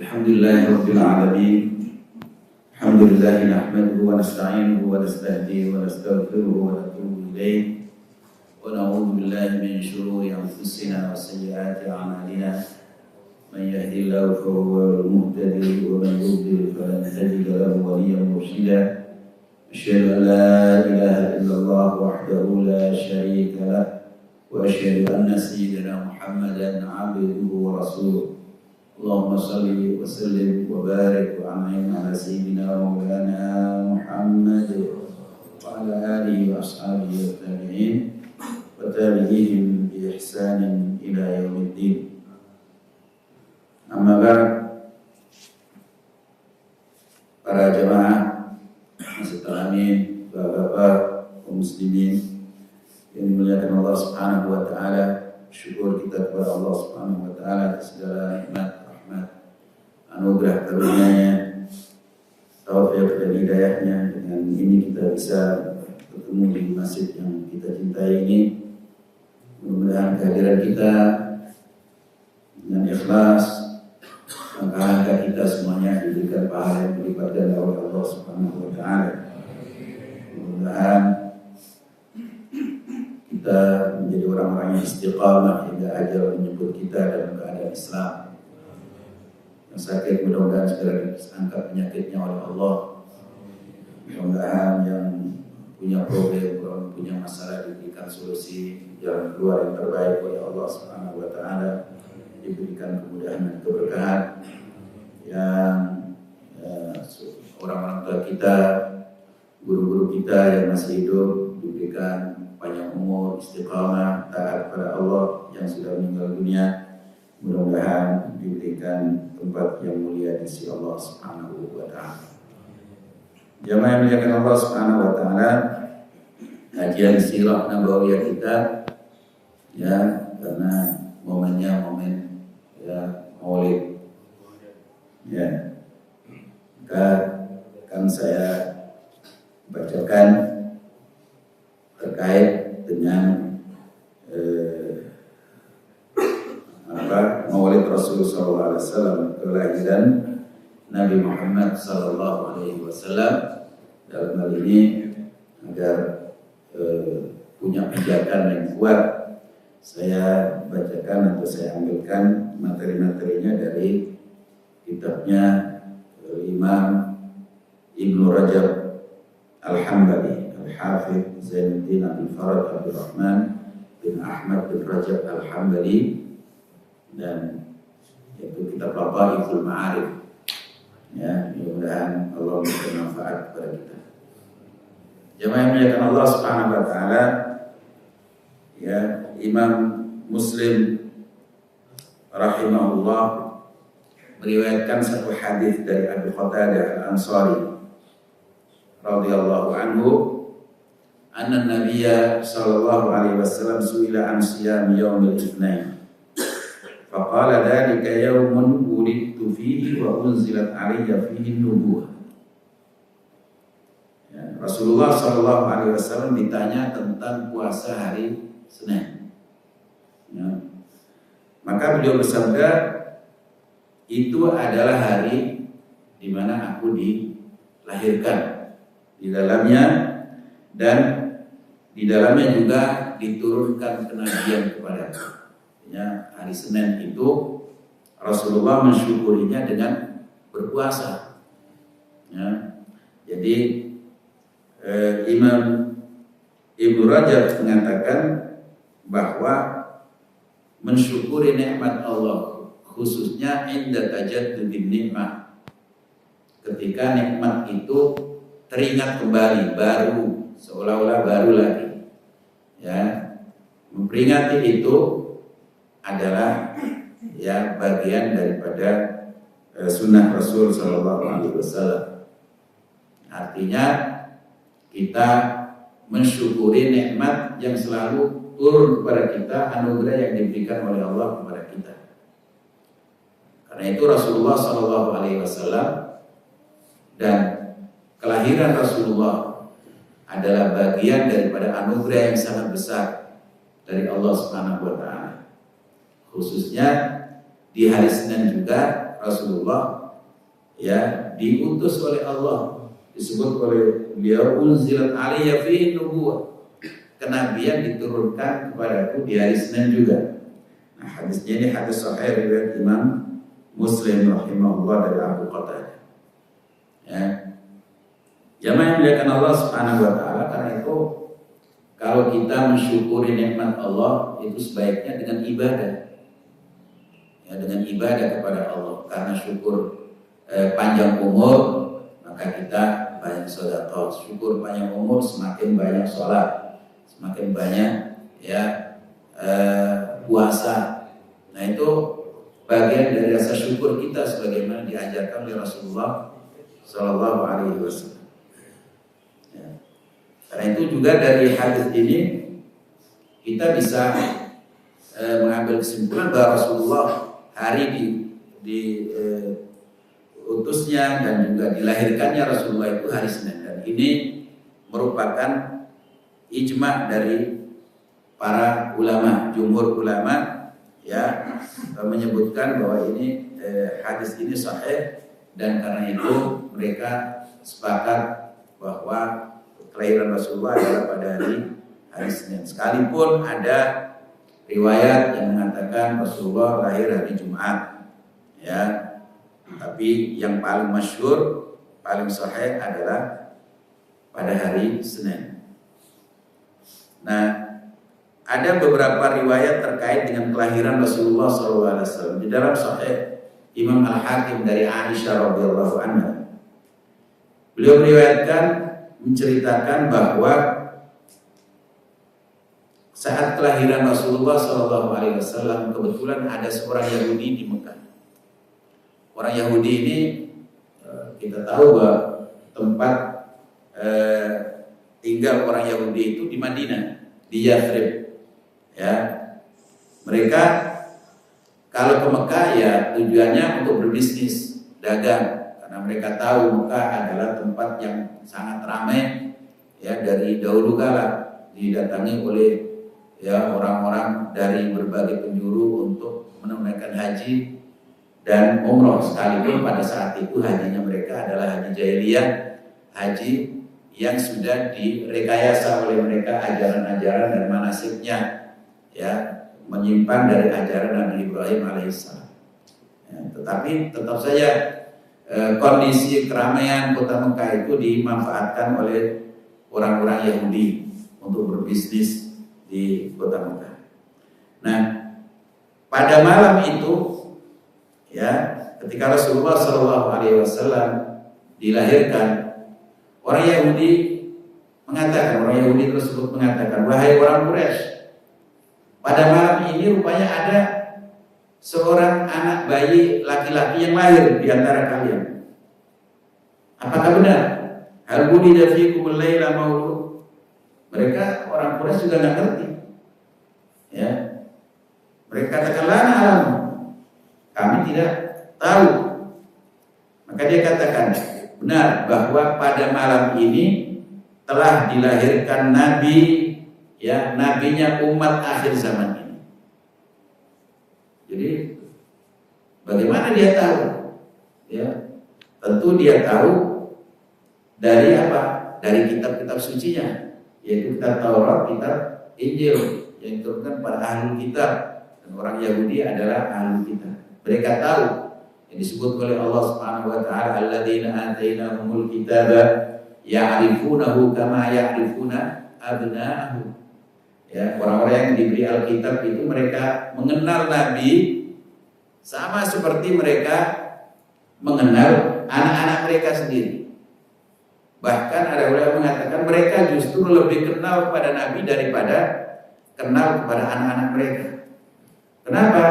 Alhamdulillahi Rabbil Alamin. Alhamdulillahi nahmaduhu wa nasta'inuhu wa nastahdihi wa nastaghfiruhu wa natubu ilayh. Wa na'udzu billahi min shururi anfusina wa sayyiati a'malina. Man yahdihillahu fa huwal muhtadi wa man yudlil falan tajida lahu waliyyan murshida. Asyhadu an la ilaha illallah wahdahu la syarika lah wa asyhadu anna sayyidina Muhammadan 'abduhu wa rasuluh. Allahumma salli wa sallim wa barik wa an'im ala sayyidina wa maulana Muhammad wa ala alihi wa ashabihi wa tabi'in wa tabi'ihim bi ihsanin ila yaumiddin. Amma ba'd, para jamaah masyarakat amin, bapak-bapak, kaum muslimin yang dimuliakan Allah Subhanahu wa taala, syukur kita kepada Allah Subhanahu wa taala atas segala nikmat, rahmat, anugerah karunia-Nya, taufik dan hidayahnya. Dengan ini kita bisa bertemu di masjid yang kita cintai ini. Mudah-mudahan kehadiran kita dengan ikhlas, langkah-langkah kita semuanya diberikan pahala yang berlipat ganda oleh Allah Subhanahu wa taala. Mudah-mudahan kita menjadi orang-orang yang istiqamah hingga ajal menyebut kita dalam keadaan Islam. Yang sakit mudah-mudahan segera diangkat penyakitnya oleh Allah. Mudah-mudahan yang punya problem, punya masalah diberikan solusi, jalan keluar yang terbaik oleh Allah Subhanahu wa taala, diberikan kemudahan dan keberkahan. Yang orang-orang tua kita, guru-guru kita yang masih hidup diberikan panjang umur, istiqamah, taat pada Allah. Yang sudah meninggal dunia mudah-mudahan diberikan tempat yang mulia di sisi Allah Subhanahu wa taala. Jamaah yang dimuliakan Allah Subhanahu wa taala, kajian sirah nabawiyah kita ya, karena momennya momen ya Maulid ya, maka akan saya bacakan terkait dengan Maulid Rasulullah SAW, kelahiran Nabi Muhammad SAW. Dalam hal ini agar punya pijakan yang kuat, saya bacakan atau saya ambilkan materi-materinya dari kitabnya Imam Ibnu Rajab Al-Hambali, Al-Hafidh Zainuddin Abdul Farad Abdurrahman bin Ahmad bin Rajab Al-Hambali, dan yaitu kitab Lataiful Ma'arif ya. Mudah-mudahan Allah memberikan manfaat kepada kita. Jamaah yang dimuliakan Allah Subhanahu wa taala, ya, Imam Muslim rahimahullah meriwayatkan satu hadis dari Abu Qatadah Al-Ansari radhiyallahu anhu, anna Nabiyya sallallahu alaihi wasallam su'ila an siyam yaumil itsnain faqala dzalika yaumun wulidtu fihi wa unzilat alayya fihi an-nubuwah. Ya, Rasulullah sallallahu alaihi wasallam ditanya tentang puasa hari Senin. Ya. Maka beliau bersabda, itu adalah hari di mana aku dilahirkan di dalamnya, dan di dalamnya juga diturunkan kenabian kepadaku. Ya, hari Senin itu Rasulullah mensyukurinya dengan berpuasa. Ya. Jadi Imam Ibnu Rajab mengatakan bahwa mensyukuri nikmat Allah, khususnya inda tajaddudin nikmah, ketika nikmat itu teringat kembali, baru, seolah-olah baru lagi ya, memperingati itu adalah ya bagian daripada sunnah Rasul sallallahu alaihi wasallam. Artinya kita mensyukuri nikmat yang selalu turun kepada kita, anugerah yang diberikan oleh Allah kepada kita. Karena itu Rasulullah sallallahu alaihi wasallam dan kelahiran Rasulullah adalah bagian daripada anugerah yang sangat besar dari Allah Subhanahu wa taala. Khususnya di hari Senin juga Rasulullah ya diutus oleh Allah, disebut oleh beliau unzilat alaiya fihi nubuwah, kenabian diturunkan kepadaku di hari Senin juga. Nah, hadisnya ini hadis sahih riwayat Imam Muslim rahimahullah dari Abu Qatadah. Ya. Jamaah yang dimuliakan Allah Subhanahu wa taala, karena itu kalau kita mensyukuri nikmat Allah itu sebaiknya dengan ibadah. Ya, dengan ibadah kepada Allah. Karena syukur panjang umur, maka kita banyak sedekah. Syukur panjang umur, semakin banyak sholat, semakin banyak ya puasa. Nah, itu bagian dari rasa syukur kita sebagaimana diajarkan oleh Rasulullah Sallallahu Alaihi Wasallam. Ya. Karena itu juga dari hadis ini kita bisa mengambil kesimpulan bahwa Rasulullah hari di utusnya dan juga dilahirkannya Rasulullah itu hari Senin, dan ini merupakan ijma dari para ulama, jumhur ulama ya menyebutkan bahwa ini hadis ini sahih, dan karena itu mereka sepakat bahwa kelahiran Rasulullah adalah pada hari Senin, sekalipun ada riwayat yang mengatakan Rasulullah lahir hari Jumat, ya. Tapi yang paling masyhur, paling sahih adalah pada hari Senin. Nah, ada beberapa riwayat terkait dengan kelahiran Rasulullah SAW. Di dalam Sahih Imam Al-Hakim dari Aisyah radhiyallahu anha, beliau meriwayatkan, menceritakan bahwa saat kelahiran Rasulullah SAW kebetulan ada seorang Yahudi di Mekah. Orang Yahudi ini kita tahu bahwa tempat tinggal orang Yahudi itu di Madinah, di Yathrib. Ya, mereka kalau ke Mekah ya tujuannya untuk berbisnis, dagang, karena mereka tahu Mekah adalah tempat yang sangat ramai ya dari dahulu kala, didatangi oleh ya orang-orang dari berbagai penjuru untuk menunaikan haji dan umroh, sekalipun pada saat itu hajinya mereka adalah haji jahiliyah, haji yang sudah direkayasa oleh mereka ajaran-ajaran dan manasiknya ya menyimpan dari ajaran Nabi Ibrahim alaihissalam. Ya, tetapi tetap saja kondisi keramaian kota Mekah itu dimanfaatkan oleh orang-orang Yahudi untuk berbisnis di kota Mekah. Nah, pada malam itu ya, ketika Rasulullah SAW dilahirkan, orang Yahudi tersebut mengatakan, wahai orang Quraisy, pada malam ini rupanya ada seorang anak bayi laki-laki yang lahir di antara kalian. Apakah benar? Hal wulida fiikumul laila maulud? Mereka orang Quraisy juga nggak ngerti. Ya, mereka katakan lana alam, kami tidak tahu. Maka dia katakan, benar bahwa pada malam ini telah dilahirkan Nabi, ya, nabinya umat akhir zaman ini. Jadi bagaimana dia tahu? Ya, tentu dia tahu dari apa? Dari kitab-kitab sucinya, yaitu kitab Taurat, kitab Injil yang diturunkan pada ahli kitab, dan orang Yahudi adalah ahli kitab. Mereka tahu yang disebut oleh Allah Subhanahu wa taala, alladzina atainahumul kitaba ya'rifunahu kama ya'rifuna abna'ahum. Ya, orang-orang yang diberi Alkitab itu mereka mengenal Nabi sama seperti mereka mengenal anak-anak mereka sendiri. Bahkan ada ulama mengatakan mereka justru lebih kenal kepada Nabi daripada kenal kepada anak-anak mereka. Kenapa?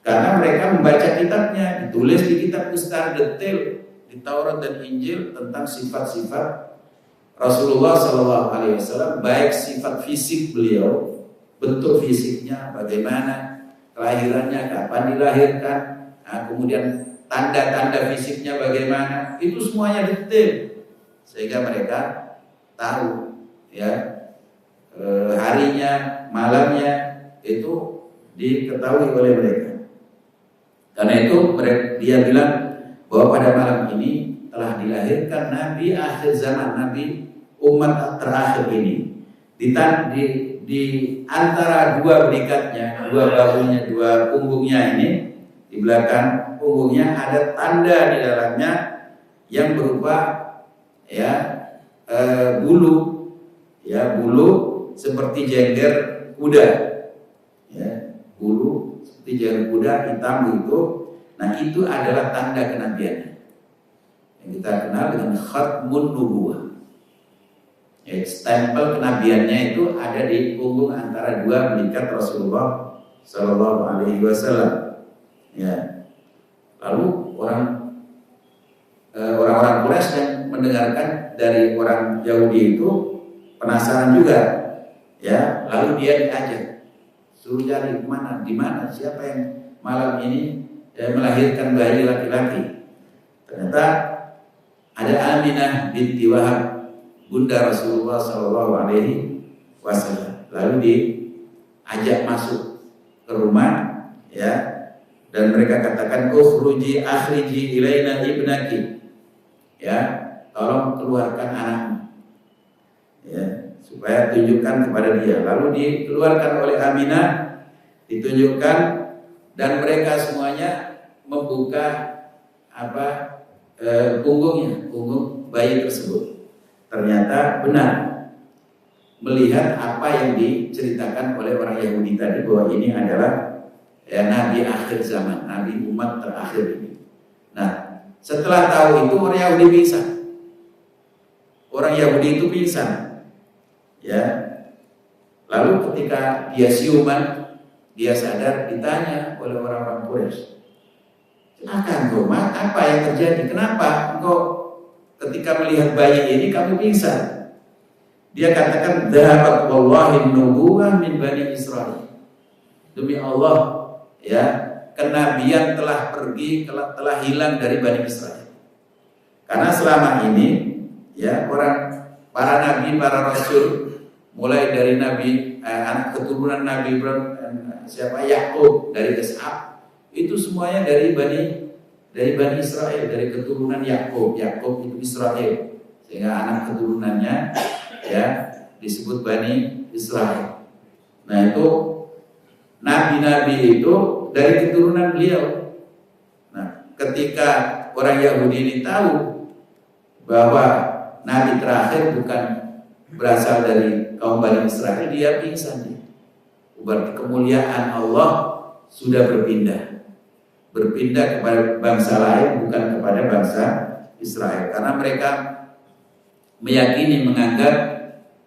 Karena mereka membaca kitabnya, ditulis di kitab secara detail di Taurat dan Injil tentang sifat-sifat Rasulullah SAW, baik sifat fisik beliau, bentuk fisiknya bagaimana, kelahirannya, kapan dilahirkan, nah, kemudian tanda-tanda fisiknya bagaimana, itu semuanya detail sehingga mereka tahu ya harinya, malamnya itu diketahui oleh mereka. Karena itu dia bilang bahwa pada malam ini telah dilahirkan Nabi akhir zaman, Nabi umat terakhir ini. Di antara dua berikatnya, dua bahunya, dua punggungnya ini, di belakang punggungnya ada tanda di dalamnya yang berupa bulu, bulu seperti jengger kuda, bulu seperti jengger kuda hitam itu. Nah, itu adalah tanda kenabiannya yang kita kenal dengan khatmun nubuwah. Stempel kenabiannya itu ada di punggung antara dua berikat Rasulullah Sallallahu Alaihi Wasallam. Lalu orang-orang Quraisy yang mendengarkan dari orang Yahudi itu penasaran juga, lalu dia diajak, suruh cari di mana siapa yang malam ini melahirkan bayi laki-laki. Ternyata ada Aminah binti Wahab, bunda Rasulullah Sallallahu Alaihi Wasallam. Lalu diajak masuk ke rumah, dan mereka katakan, akhriji ilaina ibnaki, tolong keluarkan anakmu, supaya tunjukkan kepada dia. Lalu dikeluarkan oleh Aminah, ditunjukkan, dan mereka semuanya membuka punggung bayi tersebut. Ternyata benar, melihat apa yang diceritakan oleh orang Yahudi tadi, bahwa ini adalah Nabi akhir zaman, Nabi umat terakhir ini. Nah, setelah tahu itu orang Yahudi pingsan. Orang Yahudi itu pingsan. Lalu ketika dia siuman, dia sadar, ditanya oleh orang-orang Quraisy, "Silakan engkau, apa yang terjadi? Kenapa engkau ketika melihat bayi ini kamu pingsan?" Dia katakan, "Dhahabat wallahi nubuwah min Bani Israil." Demi Allah, kenabian telah pergi, telah hilang dari Bani Israil. Karena selama ini, para nabi, para rasul, mulai dari nabi anak keturunan Nabi Ibrahim, Yakub, dari Ishak, itu semuanya dari Bani Israil, dari keturunan Yakub. Yakub itu Israel, sehingga anak keturunannya disebut Bani Israil. Nah, itu nabi-nabi itu dari keturunan beliau. Nah, ketika orang Yahudi ini tahu bahwa nabi terakhir bukan berasal dari kaum Bani Israil, dia pingsan. Berarti kemuliaan Allah sudah berpindah kepada bangsa lain, bukan kepada bangsa Israel. Karena mereka menganggap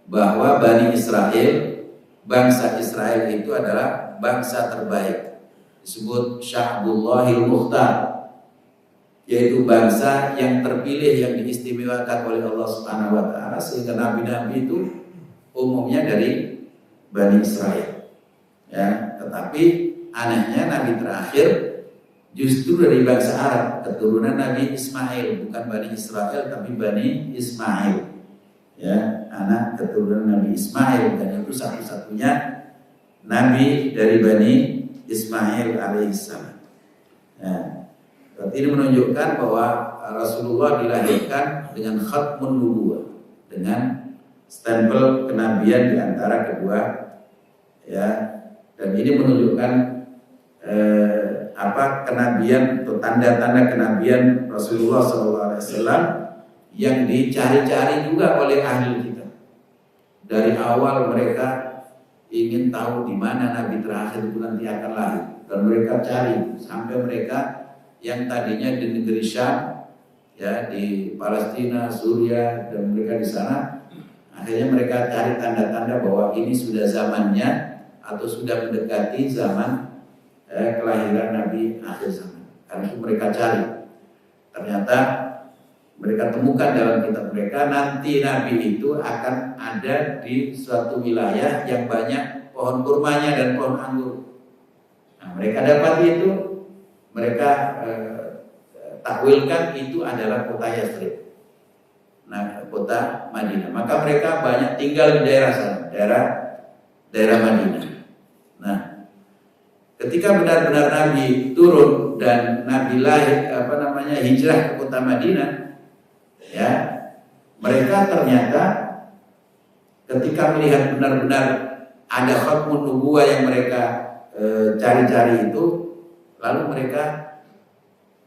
bahwa Bani Israel, bangsa Israel itu adalah bangsa terbaik. Disebut Sya'bullahil Mukhtar, yaitu bangsa yang terpilih, yang diistimewakan oleh Allah Subhanahu wa taala, sehingga nabi-nabi itu umumnya dari Bani Israel. Tetapi anehnya nabi terakhir justru dari bangsa Arab, keturunan Nabi Ismail, bukan Bani Israel tapi Bani Ismail. Anak keturunan Nabi Ismail, dan itu satu-satunya nabi dari Bani Ismail alaihissalam. Ini menunjukkan bahwa Rasulullah dilahirkan dengan khatmun nubuwah, dengan stempel kenabian di antara kedua, dan ini menunjukkan kenabian atau tanda-tanda kenabian Rasulullah SAW yang dicari-cari juga oleh ahli kita. Dari awal mereka ingin tahu di mana nabi terakhir itu nanti akan lahir, dan mereka cari sampai mereka yang tadinya di negeri Syam, di Palestina, Suriah, dan mereka di sana, akhirnya mereka cari tanda-tanda bahwa ini sudah zamannya atau sudah mendekati zaman kelahiran Nabi akhir zaman. Karena itu mereka cari. Ternyata mereka temukan dalam kitab mereka, nanti Nabi itu akan ada di suatu wilayah yang banyak pohon kurmanya dan pohon anggur. Nah, mereka dapat itu, mereka takwilkan itu adalah kota Yathrib, kota Madinah. Maka mereka banyak tinggal di daerah sana, daerah Madinah. Nah, ketika benar-benar Nabi turun dan Nabi hijrah ke kota Madinah, ya, mereka ternyata ketika melihat benar-benar ada khatmun nubuwah yang mereka cari-cari itu, lalu mereka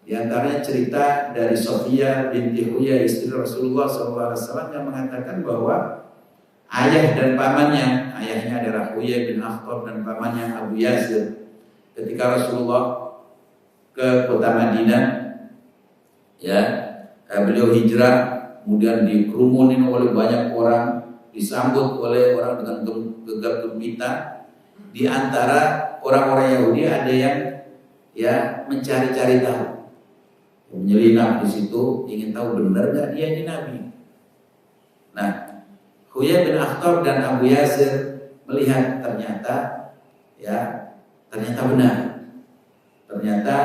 diantaranya cerita dari Sofia binti Huyai istri Rasulullah SAW yang mengatakan bahwa ayah dan pamannya, ayahnya adalah Huyai bin Akhtab dan pamannya Abu Yazid, ketika Rasulullah ke kota Madinah, ya, beliau hijrah, kemudian dikerumunin oleh banyak orang, disambut oleh orang dengan gegap gempita. Di antara orang-orang Yahudi ada yang ya mencari-cari tahu, menyelinap di situ, ingin tahu benar nggak dia ini Nabi. Nah, Huyai bin Akhtab dan Abu Yazid melihat ternyata benar. Ternyata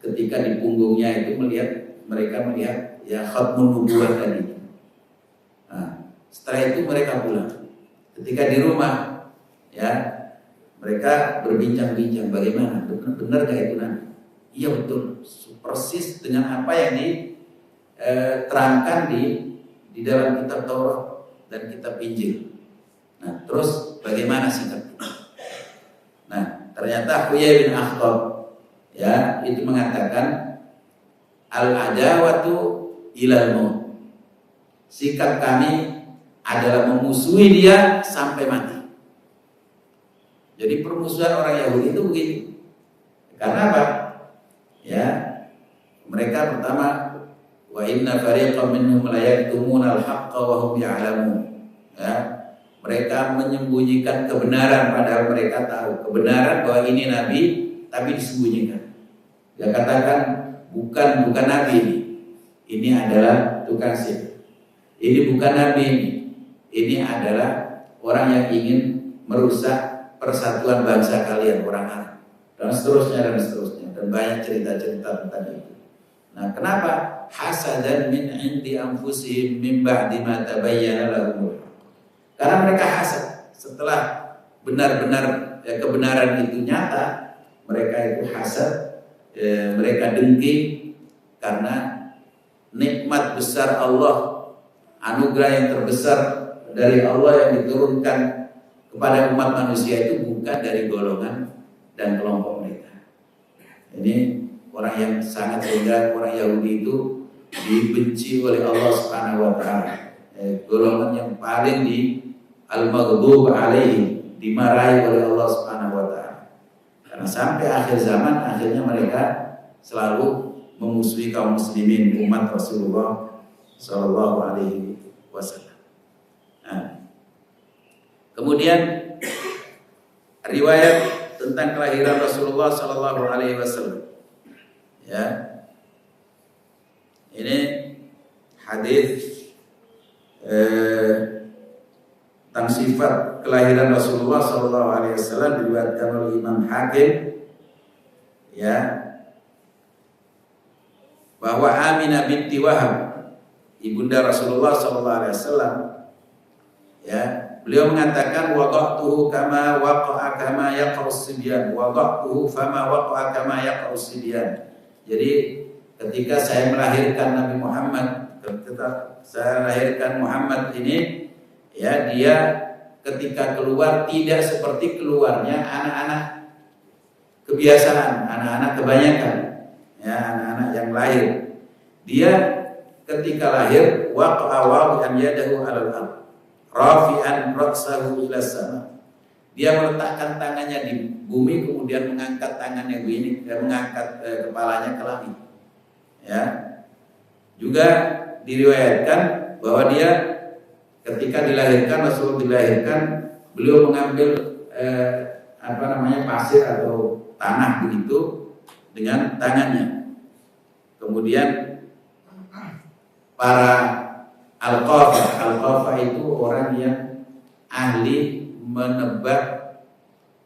ketika di punggungnya itu mereka melihat ya khatmun nubuwah tadi. Nah, setelah itu mereka pulang. Ketika di rumah, ya, mereka berbincang-bincang bagaimana benar gak itu Nabi? Iya betul, persis dengan apa yang diterangkan di dalam kitab Taurat dan kitab Injil. Nah, terus bagaimana sikap kita? Nah, ternyata Huyai bin Akhtab, ya, itu mengatakan al-adawatu ilal maut. Sikap kami adalah memusuhi dia sampai mati. Jadi permusuhan orang Yahudi itu begini. Karena apa? Ya, mereka pertama, wa inna fariqam minhum la yaktumuna al-haqqa wa hum ya'lamun. Ya, mereka menyembunyikan kebenaran padahal mereka tahu kebenaran bahwa ini nabi, tapi disembunyikan. Dia katakan bukan nabi ini. Ini adalah tukang sihir. Ini bukan nabi ini. Ini adalah orang yang ingin merusak persatuan bangsa kalian, orang Arab, dan seterusnya dan banyak cerita-cerita tentang itu. Nah, kenapa? Hasadan min indi anfusihim min ba'di ma tabayyana lahum. Karena mereka hasad setelah benar-benar kebenaran itu nyata, mereka itu hasad, mereka dengki karena nikmat besar Allah, anugerah yang terbesar dari Allah yang diturunkan kepada umat manusia itu bukan dari golongan dan kelompok mereka. Ini orang yang sangat sehingga orang Yahudi itu dibenci oleh Allah Subhanahu wa taala. Golongan yang paling al-maghdub alaihi, dimarahi oleh Allah Subhanahu wa taala. Karena sampai akhir zaman akhirnya mereka selalu memusuhi kaum muslimin, umat Rasulullah sallallahu alaihi wasallam. Kemudian riwayat tentang kelahiran Rasulullah Sallallahu Alaihi Wasallam. Ya, ini hadis tentang sifat kelahiran Rasulullah Sallallahu Alaihi Wasallam diriwayatkan oleh Imam Hakim. Ya, bahwa Aminah binti Wahab, ibunda Rasulullah Sallallahu Alaihi Wasallam, ya. Beliau mengatakan wada'tuhu kama waqa'a kama yaqa'us sibyan, wada'tuhu fama waqa'a kama yaqa'us sibyan. Jadi ketika saya melahirkan Nabi Muhammad, ketika saya melahirkan Muhammad ini, ya, dia ketika keluar tidak seperti keluarnya anak-anak kebiasaan, anak-anak kebanyakan, ya, anak-anak yang lahir. Dia ketika lahir waqa'a wadi'an yadahu 'alal ardh rafi'an ra'sahu ila sama. Dia meletakkan tangannya di bumi, kemudian mengangkat tangannya begini dan mengangkat kepalanya ke langit. Ya. Juga diriwayatkan bahwa dia ketika dilahirkan, Rasul dilahirkan, beliau mengambil pasir atau tanah begitu dengan tangannya. Kemudian para Al-Qafah itu orang yang ahli menebak,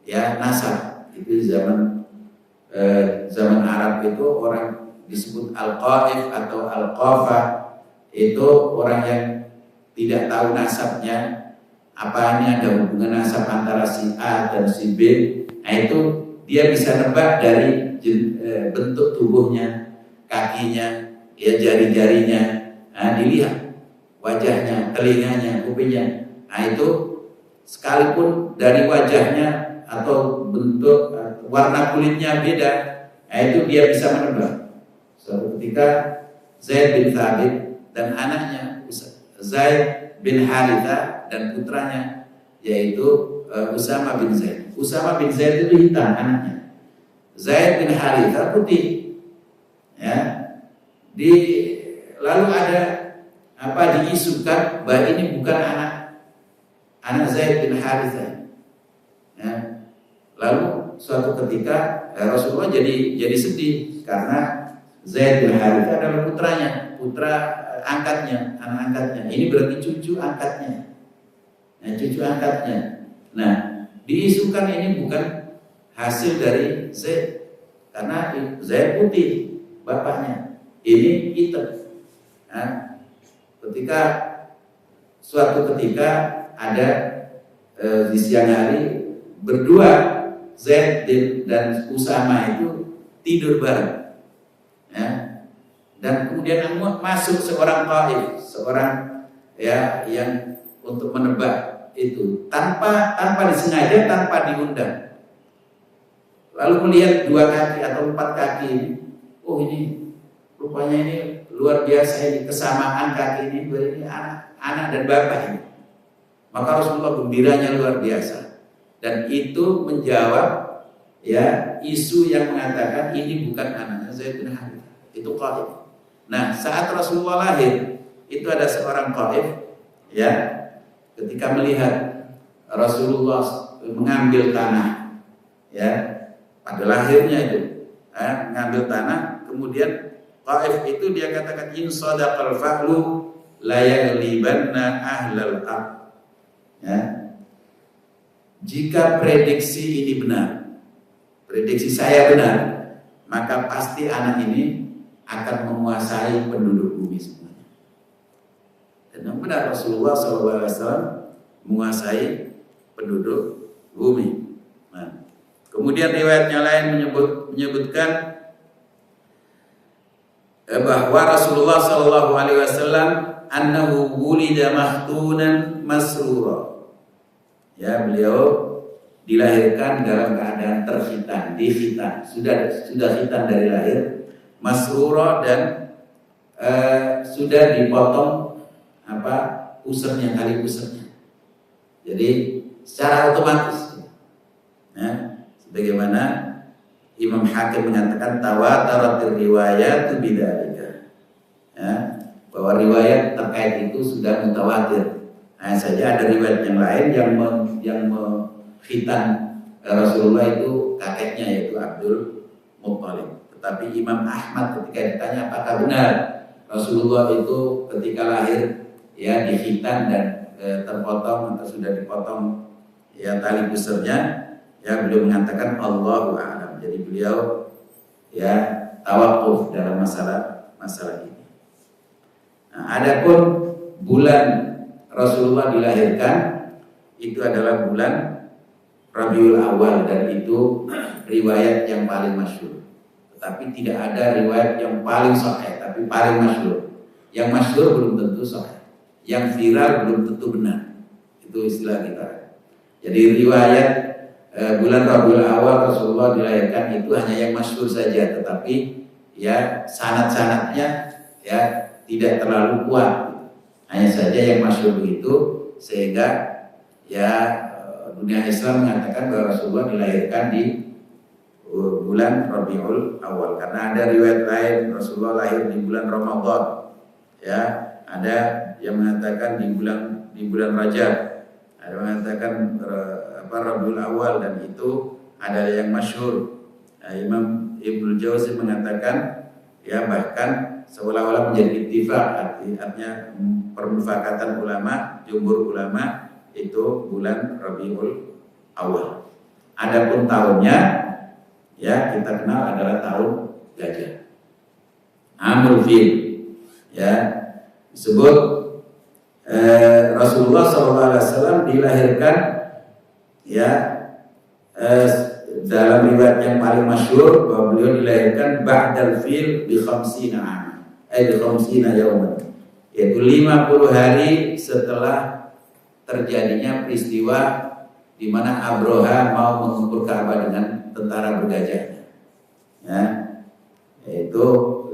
ya, nasab. Itu zaman Arab itu orang disebut Al-Qaif atau Al-Qafah, itu orang yang tidak tahu nasabnya, apa ini ada hubungan nasab antara si A dan si B. Nah, itu dia bisa nebak dari bentuk tubuhnya, kakinya, ya jari-jarinya, dilihat wajahnya, telinganya, kupingnya. Nah itu sekalipun dari wajahnya atau bentuk warna kulitnya beda, itu dia bisa menebak. Suatu ketika Zaid bin Thabit dan anaknya Zaid bin Haritha dan putranya yaitu Usama bin Zaid. Usama bin Zaid itu hitam anaknya. Zaid bin Haritha putih. Ya. Lalu ada diisukan bahwa ini bukan anak Zaid bin Haritha. Ya. Lalu suatu ketika Rasulullah jadi sedih karena Zaid bin Haritha adalah putra angkatnya, anak angkatnya. Ini berarti cucu angkatnya. Cucu angkatnya. Nah, diisukan ini bukan hasil dari Zaid, karena Zaid putih bapaknya, ini hitam. Nah, suatu ketika ada di siang hari berdua Zaid dan Usama itu tidur bareng, ya. Dan kemudian masuk seorang qaif, yang untuk menebak itu tanpa disengaja, tanpa diundang. Lalu melihat 2 kaki atau 4 kaki ini, oh ini rupanya ini luar biasa, ini kesamaan kaki ini anak dan bapak ini. Maka Rasulullah gembiranya luar biasa, dan itu menjawab isu yang mengatakan ini bukan anaknya Zaid bin Harithah. Itu qaif. Nah, saat Rasulullah lahir, itu ada seorang qaif, ketika melihat Rasulullah mengambil tanah, pada lahirnya itu, mengambil tanah, kemudian qaif itu dia katakan in sadaqal fa'lu la yaghlibanna ahlal ardh. Jika prediksi ini benar, prediksi saya benar, maka pasti anak ini akan menguasai penduduk bumi semuanya. Dan yang benar Rasulullah SAW menguasai penduduk bumi. Nah, kemudian riwayatnya lain menyebutkan bahwa Rasulullah SAW annahu wulida mahtunan masrura. Beliau dilahirkan dalam keadaan terkhitan, dikhitan, sudah khitan dari lahir, masrura, dan sudah dipotong tali pusarnya. Jadi secara otomatis, sebagaimana Imam Hakim mengatakan tawatarat riwayat bidzalika, bahwa riwayat terkait itu sudah mutawatir. Hanya saja ada riwayat yang lain yang mengkhitan Rasulullah itu kakeknya, yaitu Abdul Muttalib. Tetapi Imam Ahmad ketika ditanya apakah benar Rasulullah itu ketika lahir dikhitan dan terpotong atau sudah dipotong tali pusarnya, beliau mengatakan Allahu a'lam. Jadi beliau tawakuf dalam masalah ini. Nah, adapun bulan Rasulullah dilahirkan itu adalah bulan Rabiul Awal, dan itu riwayat yang paling masyhur. Tetapi tidak ada riwayat yang paling sahih, tapi paling masyhur. Yang masyhur belum tentu sahih, yang viral belum tentu benar. Itu istilah kita. Jadi riwayat bulan Rabiul Awal Rasulullah dilahirkan itu hanya yang masyhur saja, tetapi sanad-sanadnya tidak terlalu kuat. Hanya saja yang masyhur begitu, sehingga dunia Islam mengatakan bahwa Rasulullah dilahirkan di bulan Rabiul Awal, karena ada riwayat lain Rasulullah lahir di bulan Ramadan, ada yang mengatakan di bulan Rajab, ada yang mengatakan Rabiul Awal, dan itu adalah yang masyhur. Imam Ibnu Jauzi mengatakan bahkan seolah-olah menjadi ittifaq, artinya permufakatan ulama, jumhur ulama itu bulan Rabiul Awal. Adapun tahunnya kita kenal adalah tahun gajah, Amul Fil. Disebut Rasulullah SAW dilahirkan dalam riwayat yang paling masyhur bahwa beliau dilahirkan ba'dal fil bi khamsina am, bi khamsina yauman, yaitu 50 hari setelah terjadinya peristiwa di mana Abroha mau mengumpul Ka'bah dengan tentara bergajah. Ya, yaitu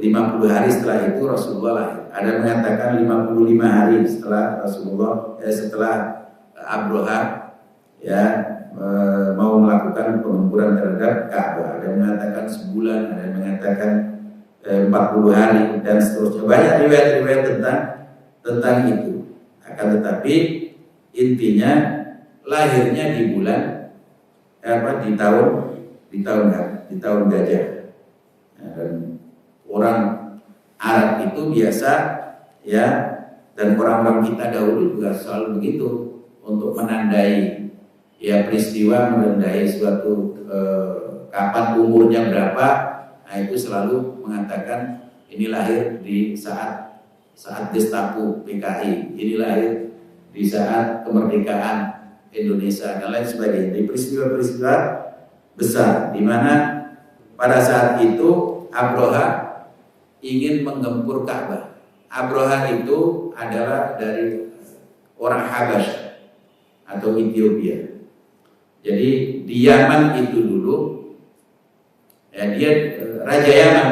50 hari setelah itu Rasulullah lahir. Ada mengatakan 55 hari setelah Rasulullah, setelah Abroha ya mau melakukan penggemburan terhadap Ka'bah. Ada yang mengatakan sebulan, ada yang mengatakan 40 hari dan seterusnya. Banyak riwayat-riwayat tentang itu. Akan tetapi intinya lahirnya di bulan di tahun gajah. Dan orang Arab itu biasa ya, dan orang-orang kita dahulu juga selalu begitu untuk menandai ya peristiwa, menandai suatu kapan umurnya berapa. Nah itu selalu mengatakan ini lahir di saat Gestapo PKI, ini lahir di saat kemerdekaan Indonesia dan lain sebagainya. Di peristiwa-peristiwa besar di mana pada saat itu Abroha ingin menggempur Ka'bah. Abroha itu adalah dari orang Habasyah atau Ethiopia. Jadi di Yaman itu dulu ya, dia Raja Yaman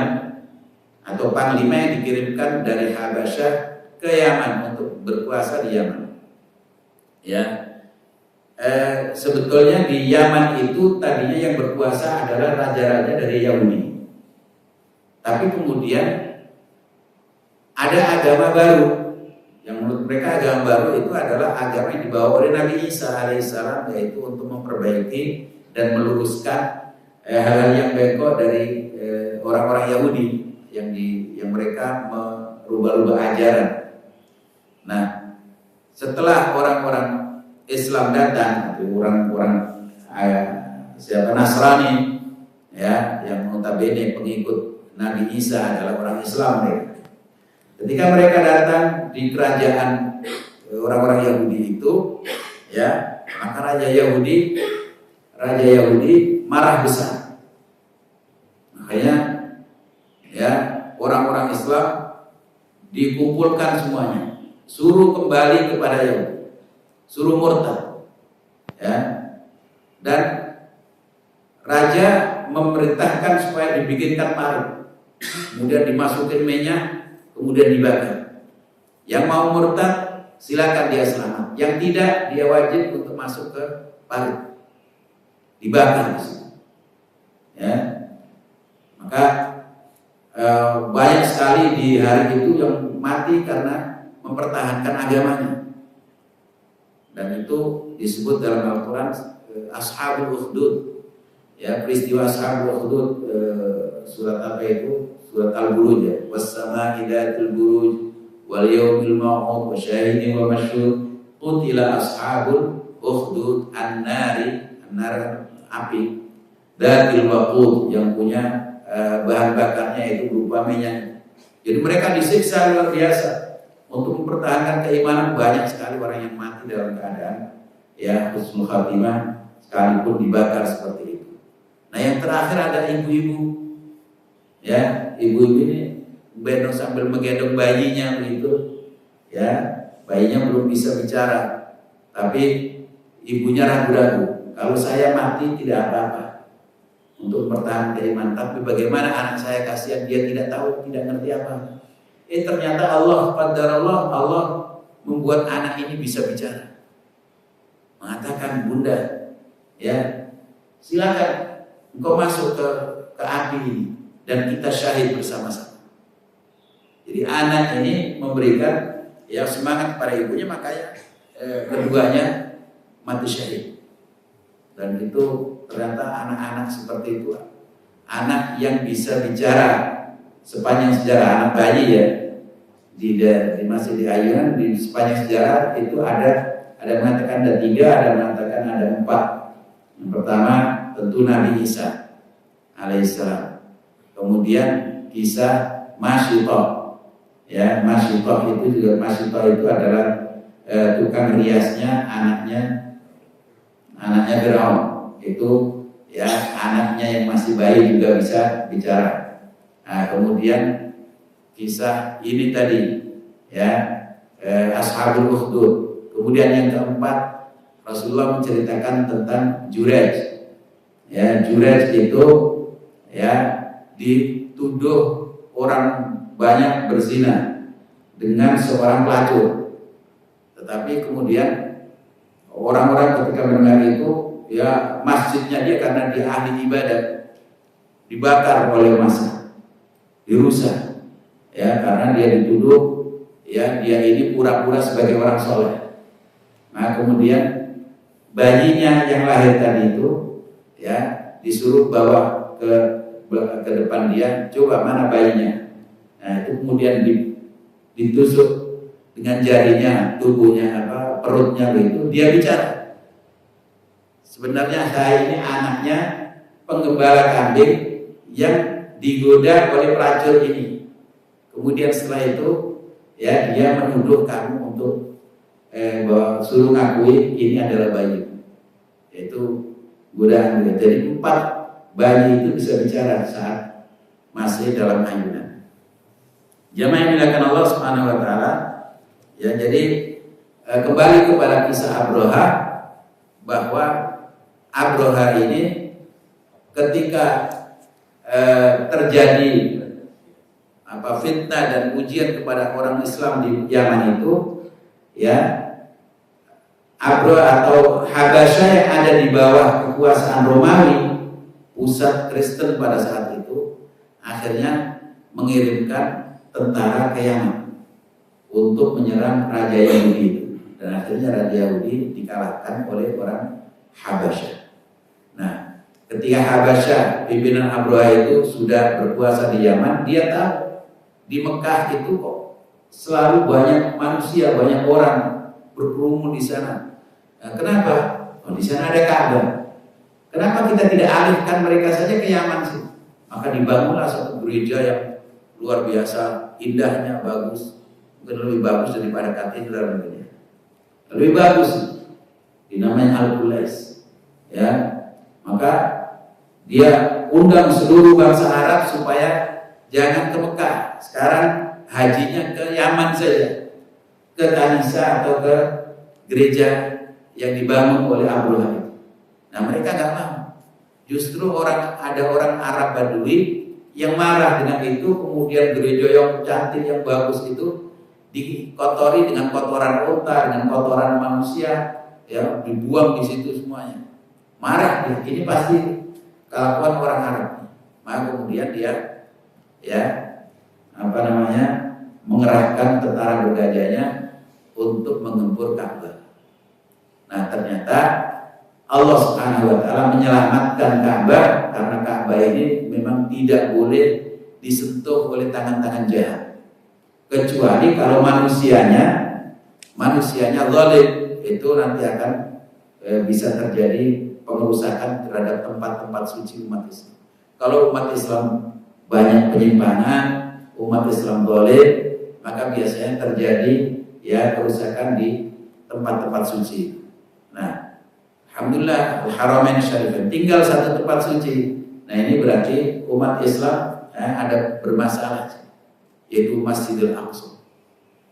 atau panglima yang dikirimkan dari Habasyah ke Yaman untuk berkuasa di Yaman. Ya, sebetulnya di Yaman itu tadinya yang berkuasa adalah raja-raja dari Yahudi. Tapi kemudian ada agama baru yang menurut mereka agama baru itu adalah agama yang dibawa oleh Nabi Isa alaihissalam, yaitu untuk memperbaiki dan meluruskan hal-hal yang bengkok dari orang-orang Yahudi yang mereka merubah-rubah ajaran. Nah, setelah orang-orang Islam datang, atau orang-orang Nasrani ya, yang notabene pengikut Nabi Isa adalah orang Islam mereka. Ketika mereka datang di kerajaan orang-orang Yahudi itu, ya, maka Raja Yahudi marah besar. Makanya, ya, orang-orang Islam dikumpulkan semuanya, suruh kembali kepada Yahudi, suruh murtad, ya, dan Raja memerintahkan supaya dibikinkan parit, kemudian dimasukin minyak, kemudian dibakar. Yang mau murtad silakan dia selamat, yang tidak dia wajib untuk masuk ke parit, dibakar di situ. Ya, maka banyak sekali di hari itu yang mati karena mempertahankan agamanya, dan itu disebut dalam Al-Quran Ashabul Ukhdud. Ya, peristiwa Ashabul Ukhdud, surat apa itu? Surat Al-Buruj ya. Was-sama'i dzatil buruj wal yawmil maw'ud wa syahidin wa masyhud qutila ashabul ukhdud an-nar api dzatil waqud, yang punya bahan bakarnya itu berupa minyak. Jadi mereka disiksa luar biasa untuk mempertahankan keimanan. Banyak sekali orang yang mati dalam keadaan ya husnul khatimah sekalipun dibakar seperti itu. Nah, yang terakhir ada ibu-ibu. Ya, ibu-ibu ini beno sambil menggendong bayinya begitu. Ya, bayinya belum bisa bicara, tapi ibunya ragu-ragu. Kalau saya mati tidak apa-apa untuk bertahan keimanan, tapi bagaimana anak saya, kasihan dia tidak tahu, tidak ngerti apa. Ternyata Allah membuat anak ini bisa bicara. Mengatakan, "Bunda, ya, silakan engkau masuk ke api ini dan kita syahid bersama-sama." Jadi anak ini memberikan ya semangat pada ibunya, makanya keduanya mati syahid. Dan itu ternyata anak-anak seperti itu, anak yang bisa bicara sepanjang sejarah. Anak bayi ya di masih di ayunan, di sepanjang sejarah itu ada mengatakan ada 3, ada mengatakan ada 4. Yang pertama tentu Nabi Isa alaihissalam. Kemudian kisah Masyitoh, ya, Masyitoh itu juga, Masyitoh itu adalah tukang riasnya anaknya Firaun. Itu ya anaknya yang masih bayi juga bisa bicara. Nah, kemudian kisah ini tadi ya Ashabul Ukhdud. Kemudian yang keempat, Rasulullah menceritakan tentang Jurej. Ya, Jurej itu ya dituduh orang banyak berzina dengan seorang pelacur. Tetapi kemudian orang-orang ketika mendengar itu, ya masjidnya dia karena dia ahli ibadah dibakar oleh massa, dirusak. Ya, karena dia dituduh ya dia ini pura-pura sebagai orang soleh. Nah, kemudian bayinya yang lahir tadi itu ya disuruh bawa ke depan dia, coba mana bayinya. Nah, itu kemudian ditusuk dengan jarinya, tubuhnya perutnya begitu, dia bicara. Sebenarnya saya ini anaknya penggembala kambing yang digoda oleh pelacur ini. Kemudian setelah itu ya dia menuduh kamu untuk bahwa suruh ngakui ini adalah bayi. Yaitu godaan. Jadi 4 bayi itu bisa bicara saat masih dalam ayunan. Jamaah yang dimuliakan Allah Subhanahu wa taala. Ya, jadi kembali kepada kisah Abroha, bahwa Abroha ini ketika terjadi fitnah dan ujian kepada orang Islam di Yaman itu, ya Abroha atau Habasyah yang ada di bawah kekuasaan Romawi, pusat Kristen pada saat itu, akhirnya mengirimkan tentara ke Yaman untuk menyerang Raja Yahudi itu. Dan akhirnya Raja Yahudi dikalahkan oleh orang Habasyah. Nah, ketika Habasyah, pimpinan Abroha itu sudah berkuasa di Yaman, dia tahu di Mekah itu kok selalu banyak manusia, banyak orang berkerumun di sana. Nah, kenapa? Oh, di sana ada Ka'bah. Kenapa kita tidak alihkan mereka saja ke Yaman sih? Maka dibangunlah satu gereja yang luar biasa, indahnya, bagus, mungkin lebih bagus daripada katedral mungkin. Lebih bagus, dinamanya Al-Qulais. Ya, maka dia undang seluruh bangsa Arab supaya jangan ke Mekah. Sekarang hajinya ke Yaman saja, ke Kanisa atau ke gereja yang dibangun oleh Abroha itu. Nah, mereka nggak mau. Justru ada orang Arab Badui yang marah dengan itu, kemudian gereja yang cantik, yang bagus itu dikotori dengan kotoran unta, dengan kotoran manusia, ya dibuang di situ semuanya. Marah dia, ini pasti kelakuan orang Arab. Maka kemudian dia ya mengerahkan tentara bergajahnya untuk menggempur Ka'bah. Nah, ternyata Allah Subhanahu wa taala menyelamatkan Ka'bah karena Ka'bah ini memang tidak boleh disentuh oleh tangan-tangan jahat. Kecuali kalau manusianya zalim, itu nanti akan bisa terjadi pengerusakan terhadap tempat-tempat suci umat Islam. Kalau umat Islam banyak penyimpangan, umat Islam zalim, maka biasanya terjadi ya kerusakan di tempat-tempat suci. Nah, alhamdulillah Al-Haramain Syarifain tinggal satu tempat suci. Nah, ini berarti umat Islam ada bermasalah, yaitu Masjidil Aqsa.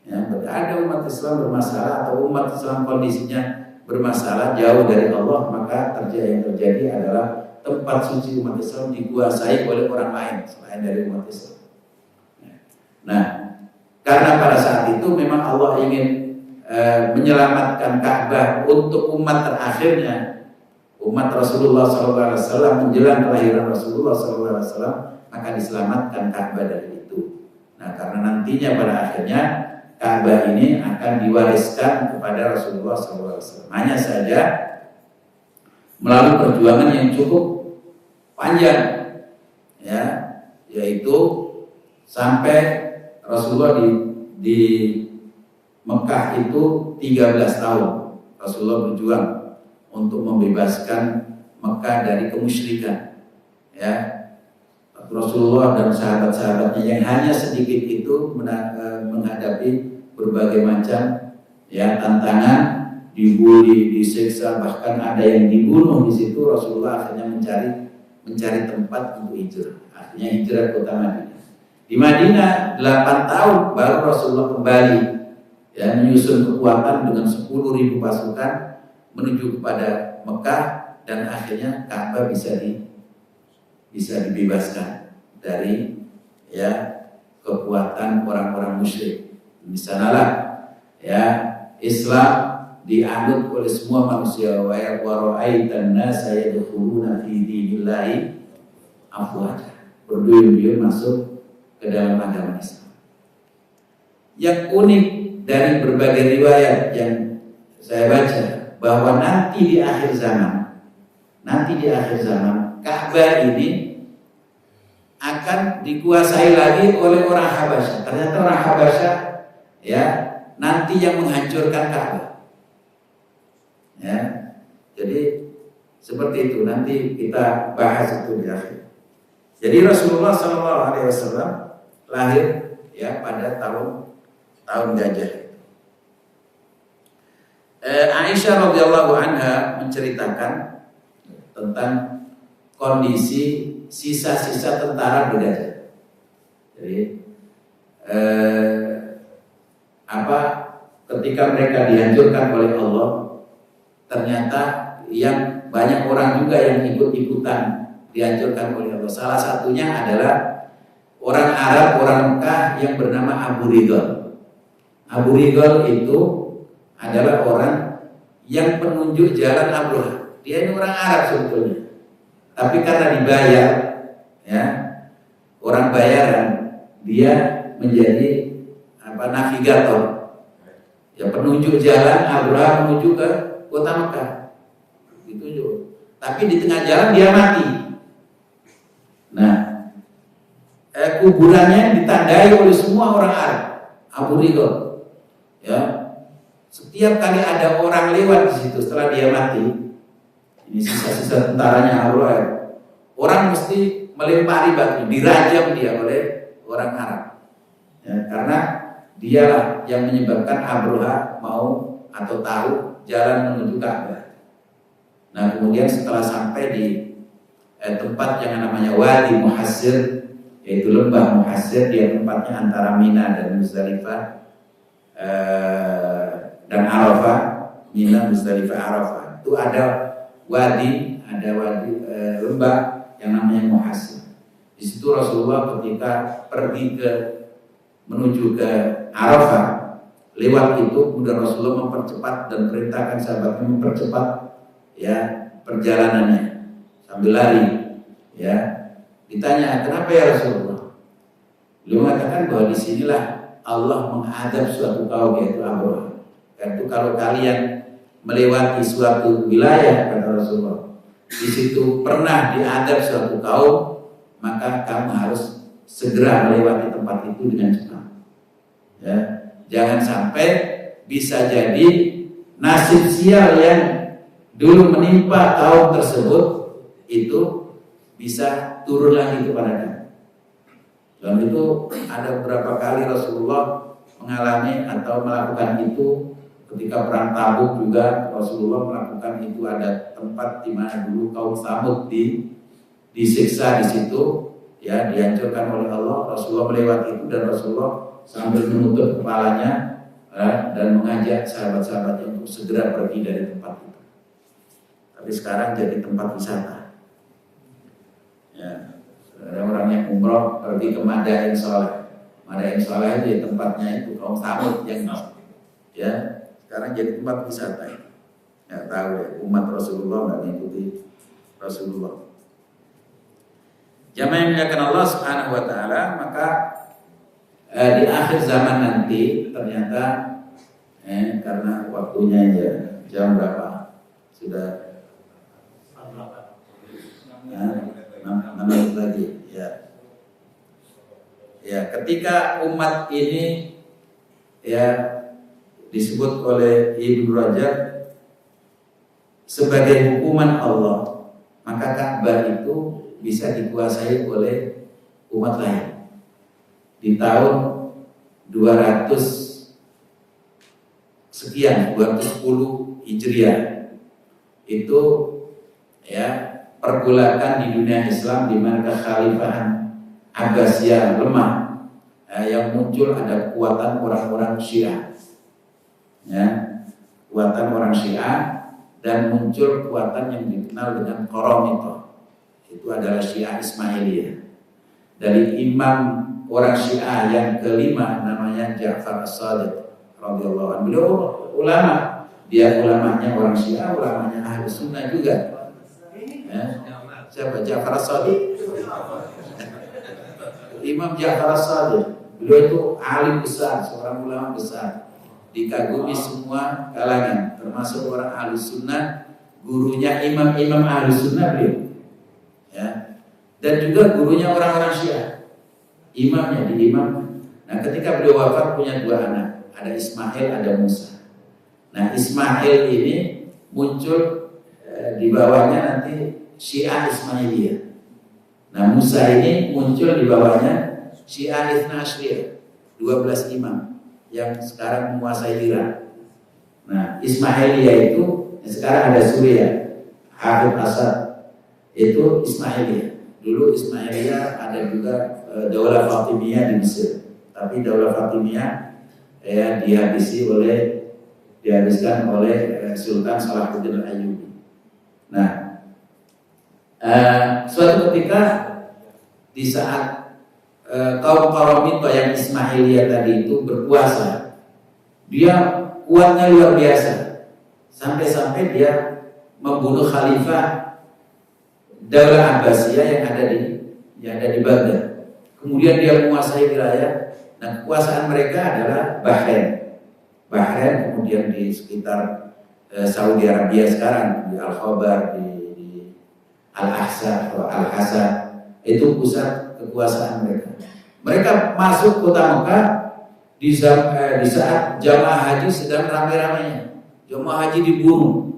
Ya, ada umat Islam bermasalah atau umat Islam kondisinya bermasalah jauh dari Allah, maka yang terjadi adalah tempat suci umat Islam dikuasai oleh orang lain selain dari umat Islam. Nah, karena pada saat itu memang Allah ingin menyelamatkan Ka'bah untuk umat terakhirnya, umat Rasulullah SAW menjelang kelahiran Rasulullah SAW, maka diselamatkan Ka'bah dari itu. Nah, karena nantinya pada akhirnya Ka'bah ini akan diwariskan kepada Rasulullah SAW. Hanya saja melalui perjuangan yang cukup panjang, ya, yaitu sampai Rasulullah di Mekah itu 13 tahun Rasulullah berjuang untuk membebaskan Mekah dari kemusyrikan. Ya, Rasulullah dan sahabat-sahabatnya yang hanya sedikit itu menghadapi berbagai macam ya tantangan, dibully, disiksa, bahkan ada yang dibunuh di situ. Rasulullah akhirnya mencari tempat untuk hijrah. Akhirnya hijrah ke kota Madinah. Di Madinah 8 tahun baru Rasulullah kembali, ya, menyusun kekuatan dengan 10.000 pasukan menuju kepada Mekah, dan akhirnya Ka'bah bisa dibebaskan dari, ya, kekuatan orang-orang musyrik. Di sanalah, ya, Islam dianut oleh semua manusia. Wa ra'aitan nasa yadkhuluna fi dinillahi afwaja. Berduyun-duyun masuk ke dalam agama Islam. Yang unik dari berbagai riwayat yang saya baca, bahwa nanti di akhir zaman Ka'bah ini akan dikuasai lagi oleh orang Habasyah. Ternyata orang Habasyah, ya, nanti yang menghancurkan Ka'bah. Ya, jadi seperti itu, nanti kita bahas itu di akhir. Jadi Rasulullah SAW lahir, ya, pada tahun gajah. Aisyah radhiyallahu anha menceritakan tentang kondisi sisa-sisa tentara bergajah. Jadi ketika mereka dihancurkan oleh Allah, ternyata yang banyak orang juga yang ikut-ikutan dihancurkan oleh Allah. Salah satunya adalah orang Arab, orang Mekah yang bernama Abu Ridhal. Abu Ridhal itu adalah orang yang penunjuk jalan Abroha. Dia ini orang Arab sebetulnya, tapi karena dibayar, ya, orang bayaran, dia menjadi navigator, ya, penunjuk jalan Abroha menuju ke kota Mekah. Gitu juga. Tapi di tengah jalan dia mati. Nah, kuburannya ditandai oleh semua orang Arab. Abu Ridhal, ya. Setiap kali ada orang lewat di situ setelah dia mati, ini sisa-sisa tentaranya Abu Ridhal, orang mesti melempari batu, dirajam dia oleh orang Arab, ya, karena dialah yang menyebabkan Abroha mau atau tahu jalan menuju Ka'bah. Nah, kemudian setelah sampai di tempat yang namanya Wadi Muhassir, yaitu lembah Muhassir, dia tempatnya antara Mina dan Muzdalifah dan Arafah. Mina, Muzdalifah, Arafah. Itu ada wadi lembah yang namanya Muhassir. Di situ Rasulullah ketika pergi menuju ke Arafah, lewat itu kemudian Rasulullah mempercepat dan perintahkan sahabatnya mempercepat, ya, perjalanannya sambil lari, ya. Ditanya, kenapa ya Rasulullah? Beliau mengatakan bahwa disinilah Allah menghadap suatu kaum, yaitu Abroha. Itu kalau kalian melewati suatu wilayah, kata Rasulullah, di situ pernah diadab suatu kaum, maka kamu harus segera melewati tempat itu dengan cepat. Ya, jangan sampai bisa jadi nasib sial yang dulu menimpa kaum tersebut itu bisa turun lagi kepada kamu. Dan itu ada beberapa kali Rasulullah mengalami atau melakukan itu. Ketika perang Tabuk juga Rasulullah melakukan itu. Ada tempat di mana dulu kaum Samud disiksa di situ, ya, dihancurkan oleh Allah. Rasulullah melewati itu dan Rasulullah sambil menutup kepalanya, dan mengajak sahabat-sahabatnya untuk segera pergi dari tempat itu. Tapi sekarang jadi tempat wisata. Ya, ada orang yang umroh pergi ke Madain Sholeh. Madain Sholeh itu tempatnya itu kaum Samud yang, ya, sekarang jadi tempat wisata. Nggak tahu ya, umat Rasulullah nggak mengikuti Rasulullah. Jamaah yang dimuliakan Allah Subhanahu wa taala, maka di akhir zaman nanti ternyata karena waktunya ya jam berapa? Sudah 6 menit lagi, ya. Ya, ketika umat ini, ya, disebut oleh Ibnu Rajab sebagai hukuman Allah, maka Ka'bah itu bisa dikuasai oleh umat lain. Di tahun 211 sekian 210 Hijriah. Itu ya pergolakan di dunia Islam di mana kekhalifahan Abbasiyah lemah, yang muncul ada kekuatan orang-orang Syiah, ya, kekuatan orang Syiah, dan muncul kekuatan yang dikenal dengan Qaramithah. Itu adalah Syiah Ismailiyah. Dari imam orang Syiah yang kelima namanya Ja'far As-Shadiq radhiyallahu anhu. Beliau ulama, dia ulamanya orang Syiah, ulamanya Ahli Sunnah juga. Ya. Siapa? Ja'far As-Shadiq. Imam Ja'far As-Shadiq. Beliau itu alim besar, seorang ulama besar, dikagumi semua kalangan, termasuk orang Ahli Sunnah. Gurunya imam-imam Ahli Sunnah beliau, ya. Dan juga gurunya orang-orang Syiah, imamnya di imam. Nah, ketika beliau wafat punya 2 anak, ada Ismail, ada Musa. Nah, Ismail ini muncul di bawahnya nanti Syiah Ismailiyah. Nah, Musa ini muncul di bawahnya Syiah Itsna Asyriyah, 12 imam yang sekarang menguasai Iran. Nah, Ismailiyah itu sekarang ada Suriah, Hafid Asad, itu Ismailiyah. Dulu Ismailiyah ada juga Daulah Fatimiyah di Mesir, tapi Daulah Fatimiyah ya dihabiskan oleh Sultan Salahuddin Al-Ayyubi. Nah, suatu ketika di saat kaum Qaramithah yang Ismailiyah tadi itu berkuasa, dia kuatnya luar biasa, sampai-sampai dia membunuh khalifah Daulah Abbasiyah yang ada di Baghdad. Kemudian dia menguasai wilayah. Nah, kekuasaan mereka adalah Bahrain, kemudian di sekitar Saudi Arabia sekarang, di Al-Khobar, di Al-Ahsa atau Al-Hasa, itu pusat kekuasaan mereka. Mereka masuk kota Mekah di saat jamaah haji sedang ramai-ramainya. Jamaah haji dibunuh,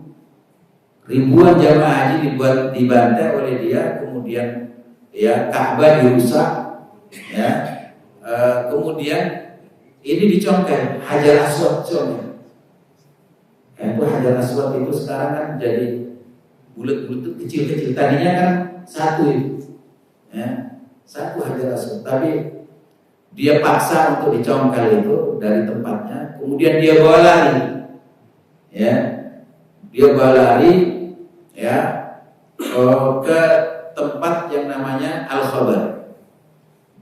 ribuan jamaah haji dibantai oleh dia, kemudian ya Ka'bah dirusak, ya. Kemudian ini dicongkel Hajar Aswad, itu Hajar Aswad itu sekarang kan jadi bulat-bulat kecil-kecil. Tadinya kan satu itu, ya, satu Hajar Aswad, tapi dia paksa untuk dicongkel itu dari tempatnya. Kemudian dia bawa lari, ya, ya, ke tempat yang namanya Al-Khobar.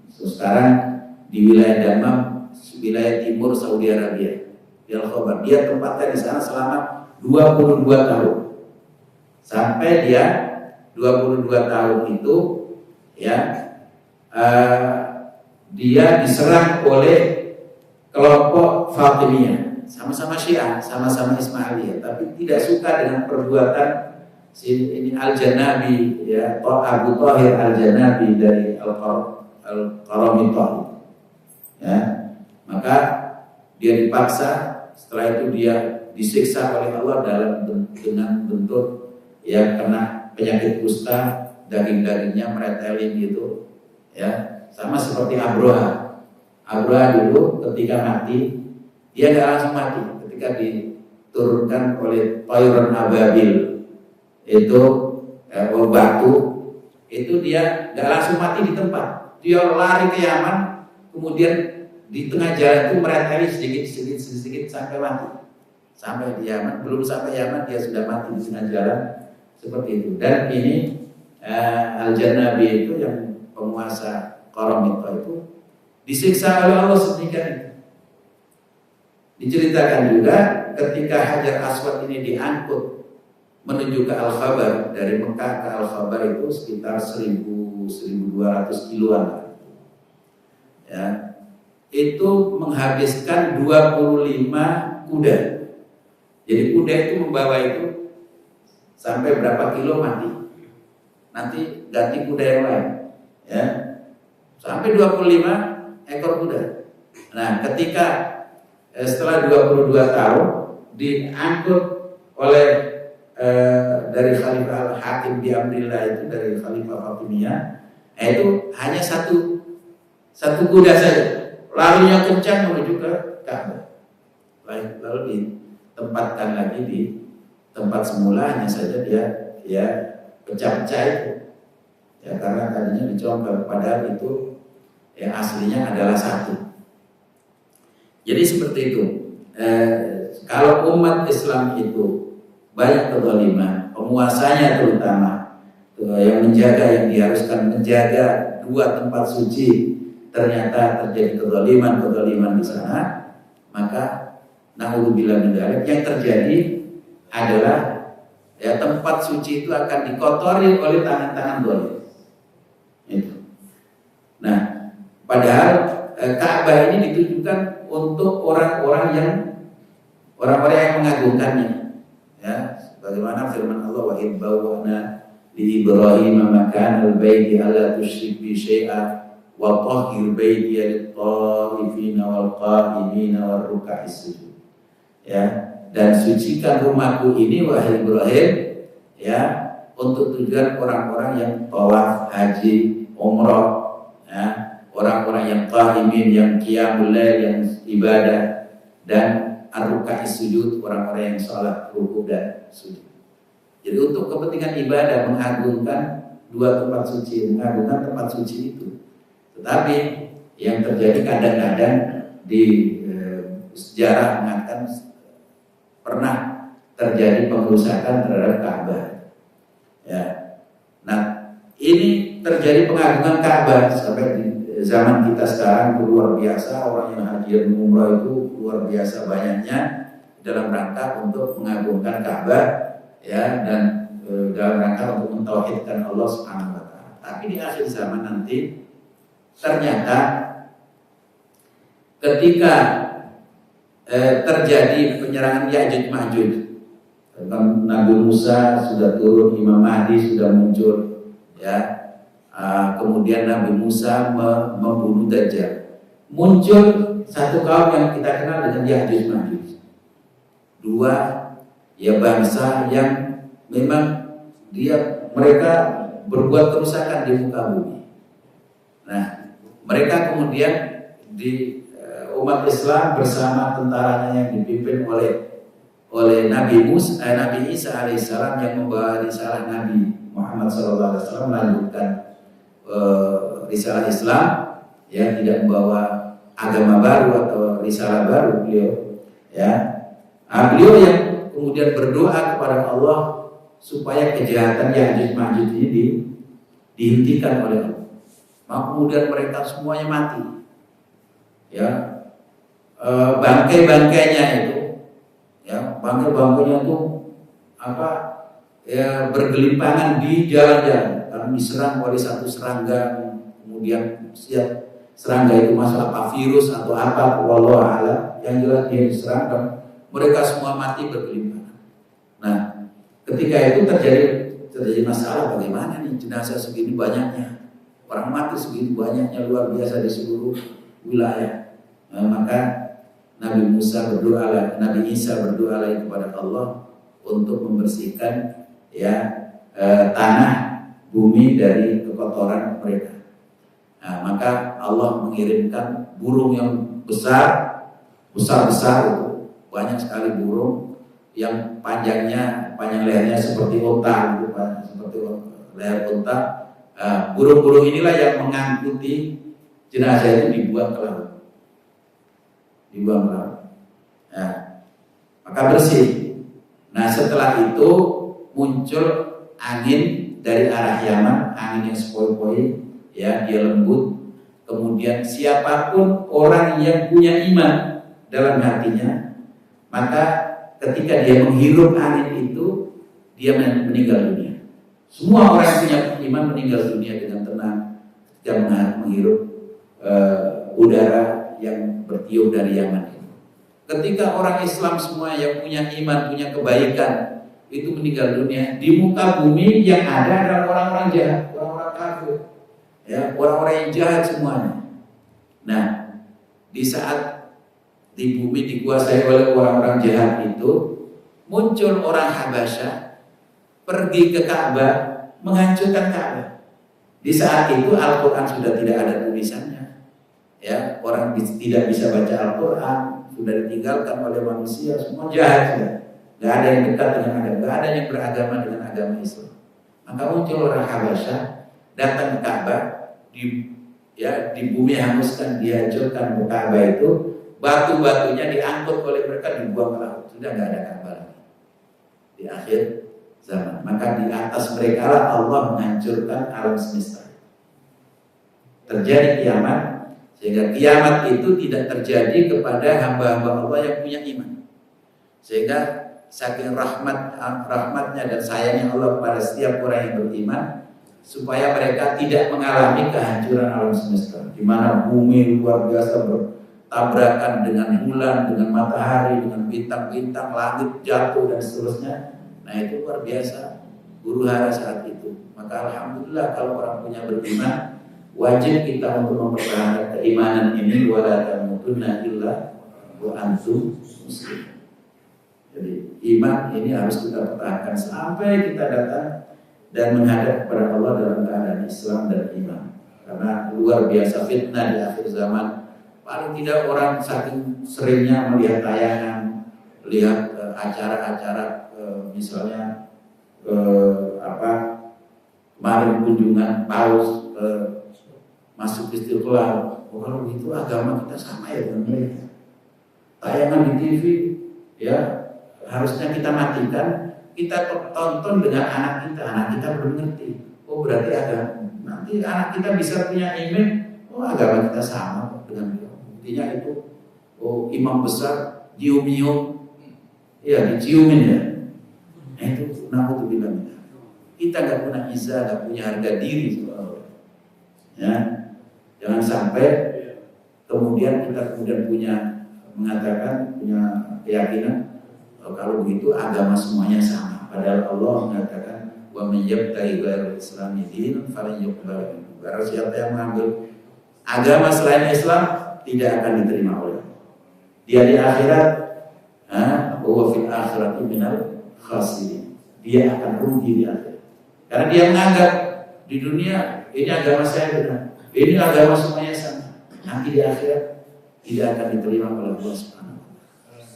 Sekarang di wilayah Damam, wilayah timur Saudi Arabia, di Al-Khobar. Dia tempatnya di sana selama 22 tahun. Sampai dia 22 tahun itu, ya, dia diserang oleh kelompok Fatimiyah, sama-sama Syiah, sama-sama Ismailiyah, tapi tidak suka dengan perbuatan ini Al-Janabi, ya, Abu Thahir Al-Janabi dari Al-Qaramithah. Ya, maka dia dipaksa. Setelah itu dia disiksa oleh Allah dengan bentuk yang kena penyakit kusta, daging-dagingnya meretelin gitu, ya, sama seperti Abroha. Abroha dulu ketika mati, dia nggak langsung mati. Ketika diturunkan oleh Tayron Ababil itu batu, itu dia nggak langsung mati di tempat. Dia lari ke Yaman. Kemudian di tengah jalan itu mereteli sedikit sampai mati. Sampai di Yaman, belum sampai Yaman dia sudah mati di tengah jalan, seperti itu. Dan ini Al-Janabi itu yang penguasa Qaramithah itu disiksa oleh Allah sedemikian itu. Diceritakan juga ketika Hajar Aswad ini diangkut menuju ke Al-Khabar, dari Mekah ke Al-Khabar itu sekitar 1.200 kiloan. Ya, itu menghabiskan 25 kuda. Jadi kuda itu membawa itu sampai berapa kilo mati. Nanti ganti kuda yang lain, ya. Sampai 25 ekor kuda. Nah, ketika setelah 22 tahun diangkut oleh dari Khalifah Al-Hakim di Amrillah itu, dari Khalifah Fatimiyah, itu hanya satu kuda saja, larinya kencang menuju ke Ka'bah. Lalu tempatkan lagi di tempat semula, hanya saja dia ya pecah-pecah itu. Ya karena tadinya dicongkel, padahal itu yang aslinya adalah satu. Jadi seperti itu. Kalau umat Islam itu banyak kezaliman, penguasanya terutama yang menjaga, yang diharuskan menjaga dua tempat suci, ternyata terjadi kezaliman di sana, maka na'udzubillah min dzalik, yang terjadi adalah ya tempat suci itu akan dikotori oleh tangan-tangan zalim. Itu. Nah, padahal Ka'bah ini ditujukan untuk orang-orang yang mengagungkannya. Ya, sebagaimana firman Allah, wa ibbawna li Ibrahim makanal baiti alla tusyrik bi syai'a wa tahhir baiti lit-thaifina wal qa'imina war ruk'is sujud. Ya, dan sucikan rumahku ini wahai Ibrahim, ya, untuk tujuan orang-orang yang tawaf, haji, umrah, ya, orang-orang yang qa'imin, yang qiyamul lail, yang ibadah, dan ar-ruk'is sujud, orang-orang yang salat ruku' dan sujud. Jadi untuk kepentingan ibadah, mengagungkan dua tempat suci, mengagungkan tempat suci itu. Tetapi yang terjadi kadang-kadang di sejarah mengatakan pernah terjadi pengerusakan terhadap Ka'bah. Ya. Nah, ini terjadi pengagungan Ka'bah sampai di zaman kita sekarang luar biasa. Orang yang haji dan umrah itu luar biasa banyaknya dalam rangka untuk mengagungkan Ka'bah, ya, dan dalam rangka untuk mentauhidkan Allah Subhanahu wa taala. Tapi di akhir zaman nanti ternyata ketika terjadi penyerangan Ya'juj Ma'juj, Nabi Musa sudah turun, Imam Mahdi sudah muncul, ya. Kemudian Nabi Musa membunuh Dajjal. Muncul satu kaum yang kita kenal dengan Ya'juj Ma'juj. Dua ya bangsa yang memang mereka berbuat kerusakan di muka bumi. Nah, mereka kemudian di umat Islam bersama tentaranya yang dipimpin oleh Nabi Isa alaihissalam yang membawa risalah Nabi Muhammad SAW, melanjutkan risalah Islam, ya, tidak membawa agama baru atau risalah baru beliau, ya. Beliau yang kemudian berdoa kepada Allah supaya kejahatan Ya'juj Ma'juj ini dihentikan oleh Allah. Maka kemudian mereka semuanya mati, ya. Bangkai-bangkainya itu, ya, bangkai-bangkainya itu ya, bergelimpangan di jalan-jalan karena diserang oleh satu serangga. Kemudian serangga itu masalah virus atau apa, wallahu a'lam, yang jelas dia diserang dan mereka semua mati bergelimpangan. Nah, ketika itu terjadi masalah, bagaimana nih jenazah segini banyaknya, orang mati segini banyaknya, luar biasa di seluruh wilayah. Nah, maka Nabi Isa berdoa lagi kepada Allah untuk membersihkan, ya, tanah bumi dari kekotoran mereka. Nah, maka Allah mengirimkan burung yang besar itu, banyak sekali burung yang panjang lehernya seperti unta, gitu, seperti leher unta. Burung-burung inilah yang mengangkuti jenazah itu dibuang ke laut. Nah, maka bersih. Nah, setelah itu muncul angin dari arah Yaman, angin yang sepoi-poi, ya, dia lembut. Kemudian siapapun orang yang punya iman dalam hatinya, maka ketika dia menghirup angin itu, dia meninggal dunia. Semua orang yang punya iman meninggal dunia dengan tenang ketika menghirup udara yang bertiup dari Yaman. Ketika orang Islam semua yang punya iman, punya kebaikan itu meninggal dunia, di muka bumi yang ada adalah orang-orang jahat, orang-orang kafir, ya, orang-orang yang jahat semuanya. Nah, di saat di bumi dikuasai oleh orang-orang jahat itu, muncul orang Habasyah pergi ke Ka'bah, menghancurkan Ka'bah. Di saat itu Al-Quran sudah tidak ada tulisannya, ya, orang tidak bisa baca Al-Quran, sudah ditinggalkan oleh manusia, semua jahat sudah. Gak ada yang dekat dengan agama, gak ada yang beragama dengan agama Islam. Maka muncul orang Habasyah datang ke Ka'bah, di bumi hanguskan, dihancurkan Ka'bah itu, batu-batunya diangkut oleh mereka, dibuang ke laut. Sudah gak ada Ka'bah lagi di akhir zaman. Maka di atas mereka lah Allah menghancurkan alam semesta. Terjadi kiamat, sehingga kiamat itu tidak terjadi kepada hamba-hamba Allah yang punya iman. Sehingga saking rahmatnya dan sayangnya Allah pada setiap orang yang beriman, supaya mereka tidak mengalami kehancuran alam semesta, di mana bumi luar biasa bertabrakan dengan bulan, dengan matahari, dengan bintang-bintang, langit jatuh dan seterusnya. Nah itu luar biasa, huru hara saat itu. Maka alhamdulillah kalau orang punya beriman, wajib kita untuk mempertahankan keimanan ini, wala tamutunna illa wa antum muslimun. Jadi iman ini harus kita pertahankan sampai kita datang dan menghadap kepada Allah dalam keadaan Islam dan iman. Karena luar biasa fitnah di akhir zaman. Paling tidak orang saking seringnya melihat tayangan, lihat acara-acara, misalnya kemarin kunjungan paus masuk Istiqlal. Oh, kalau begitu agama kita sama ya dengan mereka. Tayangan di TV ya harusnya kita matikan, kita tonton dengan anak kita belum ngerti. Oh berarti nanti anak kita bisa punya image, oh agama kita sama dengan dia. Buktinya itu, oh imam besar cium-cium, ya diciumin ya. Nah itu naudzubillah. Kita nggak punya izah, nggak punya harga diri soalnya. Ya, jangan sampai kemudian kita punya mengatakan, punya keyakinan kalau begitu agama semuanya sama. Padahal Allah mengatakan wa may yabtaghi ghairal islami dinan falan yuqbal minhu. Barang siapa yang mengambil agama selain Islam tidak akan diterima oleh Allah. Dia di akhirat, wa fil akhirati minal khasirin. Dia akan rugi di akhirat. Karena dia menganggap di dunia ini agama saya benar, ini agama semuanya sama. Nanti di akhirat tidak akan diterima oleh Allah Subhanahu wa taala.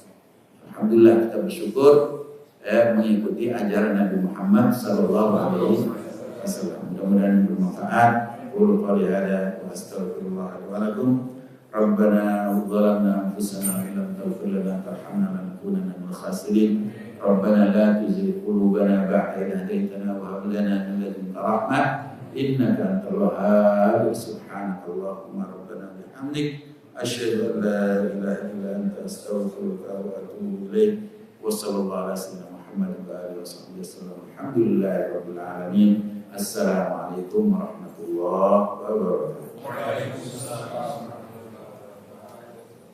Alhamdulillah kita bersyukur mengikuti ajaran Nabi Muhammad sallallahu alaihi wasallam. Mudah-mudahan bermanfaat. Qul qali hada wa astaghfirullah wa lakum. Rabbana zalamna anfusana wa lam taghfir lana tarhamna lanakunanna minal khasirin. Rabbana la tuzigh qulubana ba'da idh hadaytana wa hab lana min ladunka rahmah innaka antal wahhab. Subhanakallahumma rabbana bihamdik asyhadu an la ilaha illa anta astaghfiruka wa atubu ilaik. Wa sallallahu ala sayyidina Muhammad wa alihi wasallam. Alhamdulillahirabbil alamin. Assalamualaikum warahmatullahi wabarakatuh.